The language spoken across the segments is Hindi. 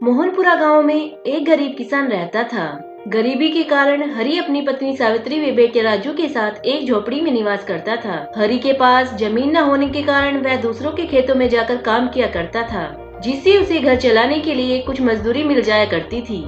मोहनपुरा गांव में एक गरीब किसान रहता था। गरीबी के कारण हरि अपनी पत्नी सावित्री व बेटे राजू के साथ एक झोपड़ी में निवास करता था। हरि के पास जमीन न होने के कारण वह दूसरों के खेतों में जाकर काम किया करता था, जिससे उसे घर चलाने के लिए कुछ मजदूरी मिल जाया करती थी।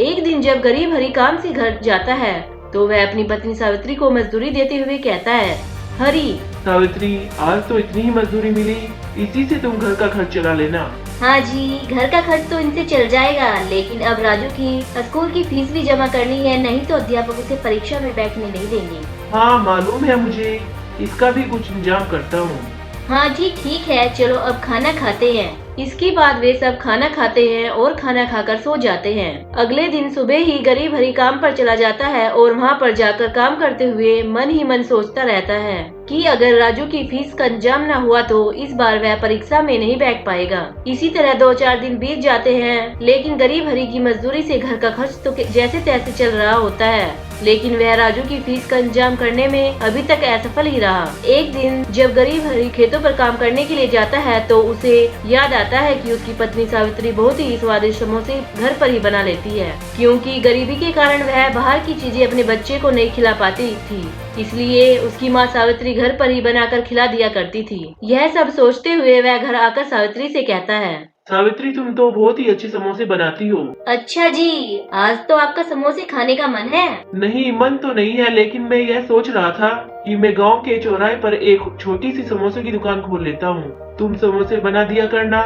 एक दिन जब गरीब हरि काम से घर जाता है तो वह अपनी पत्नी सावित्री को मजदूरी देते हुए कहता है, हरि, सावित्री, आज तो इतनी ही मजदूरी मिली, इसी से तुम घर का खर्च चला लेना। हाँ जी, घर का खर्च तो इनसे चल जाएगा, लेकिन अब राजू की स्कूल की फीस भी जमा करनी है, नहीं तो अध्यापक उसे परीक्षा में बैठने नहीं देंगे। हाँ मालूम है मुझे, इसका भी कुछ इंतजाम करता हूँ। हाँ जी, ठीक है, चलो अब खाना खाते हैं। इसके बाद वे सब खाना खाते हैं और खाना खाकर सो जाते हैं। अगले दिन सुबह ही गरीब हरि काम पर चला जाता है और वहाँ पर जाकर काम करते हुए मन ही मन सोचता रहता है कि अगर राजू की फीस का इंतजाम न हुआ तो इस बार वह परीक्षा में नहीं बैठ पाएगा। इसी तरह 2-4 दिन बीत जाते हैं, लेकिन गरीब हरि की मजदूरी से घर का खर्च तो जैसे तैसे चल रहा होता है, लेकिन वह राजू की फीस का इंतजाम करने में अभी तक असफल ही रहा। एक दिन जब गरीब हरि खेतों पर काम करने के लिए जाता है तो उसे याद आता है कि उसकी पत्नी सावित्री बहुत ही स्वादिष्ट समोसे घर पर ही बना लेती है, क्योंकि गरीबी के कारण वह बाहर की चीजें अपने बच्चे को नहीं खिला पाती थी, इसलिए उसकी माँ सावित्री घर पर ही बनाकर खिला दिया करती थी। यह सब सोचते हुए वह घर आकर सावित्री से कहता है, सावित्री, तुम तो बहुत ही अच्छे समोसे बनाती हो। अच्छा जी, आज तो आपका समोसे खाने का मन है? नहीं, मन तो नहीं है, लेकिन मैं यह सोच रहा था कि मैं गांव के चौराहे पर एक छोटी सी समोसे की दुकान खोल लेता हूँ। तुम समोसे बना दिया करना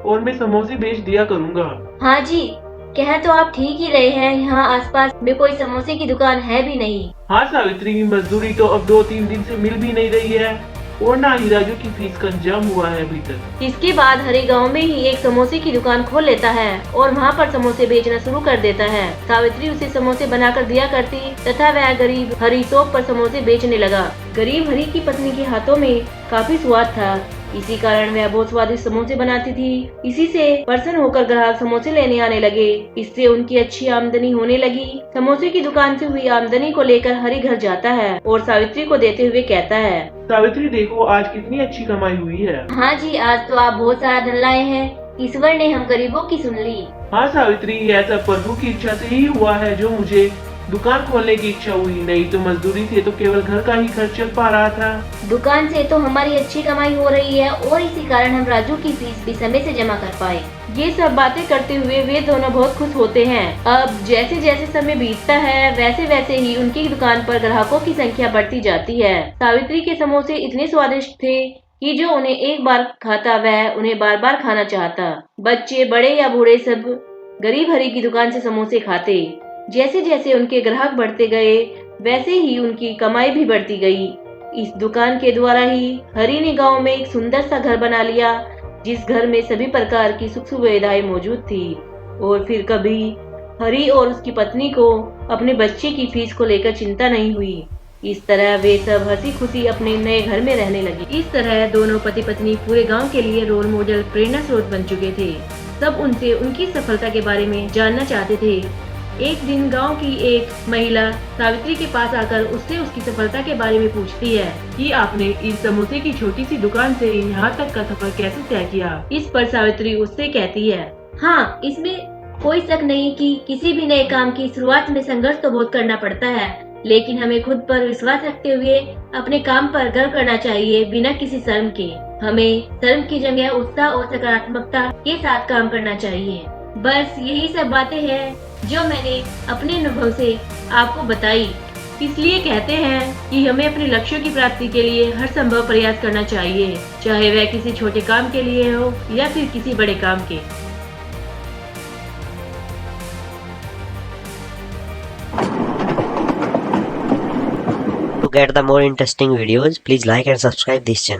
और मैं समोसे बेच दिया करूँगा। हाँ जी, कह तो आप ठीक ही रहे हैं, यहाँ आसपास में कोई समोसे की दुकान है भी नहीं। हाँ सावित्री, मजदूरी तो अब 2-3 दिन से मिल भी नहीं रही है और ना ही राजू की फीस का इंतजाम हुआ है अभी तक। इसके बाद हरि गांव में ही एक समोसे की दुकान खोल लेता है और वहाँ पर समोसे बेचना शुरू कर देता है। सावित्री उसे समोसे बनाकर दिया करती तथा वह गरीब हरि शॉप पर समोसे बेचने लगा। गरीब हरि की पत्नी के हाथों में काफी स्वाद था, इसी कारण वह बहुत स्वादिष्ट समोसे बनाती थी। इसी से प्रसन्न होकर ग्राहक समोसे लेने आने लगे। इससे उनकी अच्छी आमदनी होने लगी। समोसे की दुकान से हुई आमदनी को लेकर हरि घर जाता है और सावित्री को देते हुए कहता है, सावित्री देखो, आज कितनी अच्छी कमाई हुई है। हाँ जी, आज तो आप बहुत सारा धन लाए हैं, ईश्वर ने हम गरीबों की सुन ली। हाँ सावित्री, यह सब प्रभु की इच्छा से ही हुआ है जो मुझे दुकान खोलने की इच्छा हुई, नहीं तो मजदूरी से तो केवल घर का ही खर्च चल पा रहा था। दुकान से तो हमारी अच्छी कमाई हो रही है और इसी कारण हम राजू की फीस भी समय से जमा कर पाए। ये सब बातें करते हुए वे दोनों बहुत खुश होते हैं। अब जैसे जैसे समय बीतता है वैसे वैसे ही उनकी दुकान पर ग्राहकों की संख्या बढ़ती जाती है। सावित्री के समोसे इतने स्वादिष्ट थे कि जो उन्हें एक बार खाता वह उन्हें बार बार खाना चाहता। बच्चे बड़े या बूढ़े सब गरीब हरि की दुकान से समोसे खाते। जैसे जैसे उनके ग्राहक बढ़ते गए वैसे ही उनकी कमाई भी बढ़ती गई। इस दुकान के द्वारा ही हरि ने गांव में एक सुंदर सा घर बना लिया, जिस घर में सभी प्रकार की सुख सुविधाएं मौजूद थी। और फिर कभी हरि और उसकी पत्नी को अपने बच्चे की फीस को लेकर चिंता नहीं हुई। इस तरह वे सब हंसी खुशी अपने नए घर में रहने लगे। इस तरह दोनों पति पत्नी पूरे गांव के लिए रोल मॉडल, प्रेरणा स्रोत बन चुके थे। सब उनसे उनकी सफलता के बारे में जानना चाहते थे। एक दिन गांव की एक महिला सावित्री के पास आकर उससे उसकी सफलता के बारे में पूछती है कि आपने इस समोसे की छोटी सी दुकान से यहाँ तक का सफर कैसे तय किया। इस पर सावित्री उससे कहती है, हाँ, इसमें कोई शक नहीं कि किसी भी नए काम की शुरुआत में संघर्ष तो बहुत करना पड़ता है, लेकिन हमें खुद पर विश्वास रखते हुए अपने काम पर गर्व करना चाहिए, बिना किसी शर्म के। हमें शर्म की जगह उत्साह और सकारात्मकता के साथ काम करना चाहिए। बस यही सब बातें हैं जो मैंने अपने अनुभव से आपको बताई। इसलिए कहते हैं कि हमें अपने लक्ष्यों की प्राप्ति के लिए हर संभव प्रयास करना चाहिए, चाहे वह किसी छोटे काम के लिए हो या फिर किसी बड़े काम के। To get the more interesting videos, please like and subscribe this channel.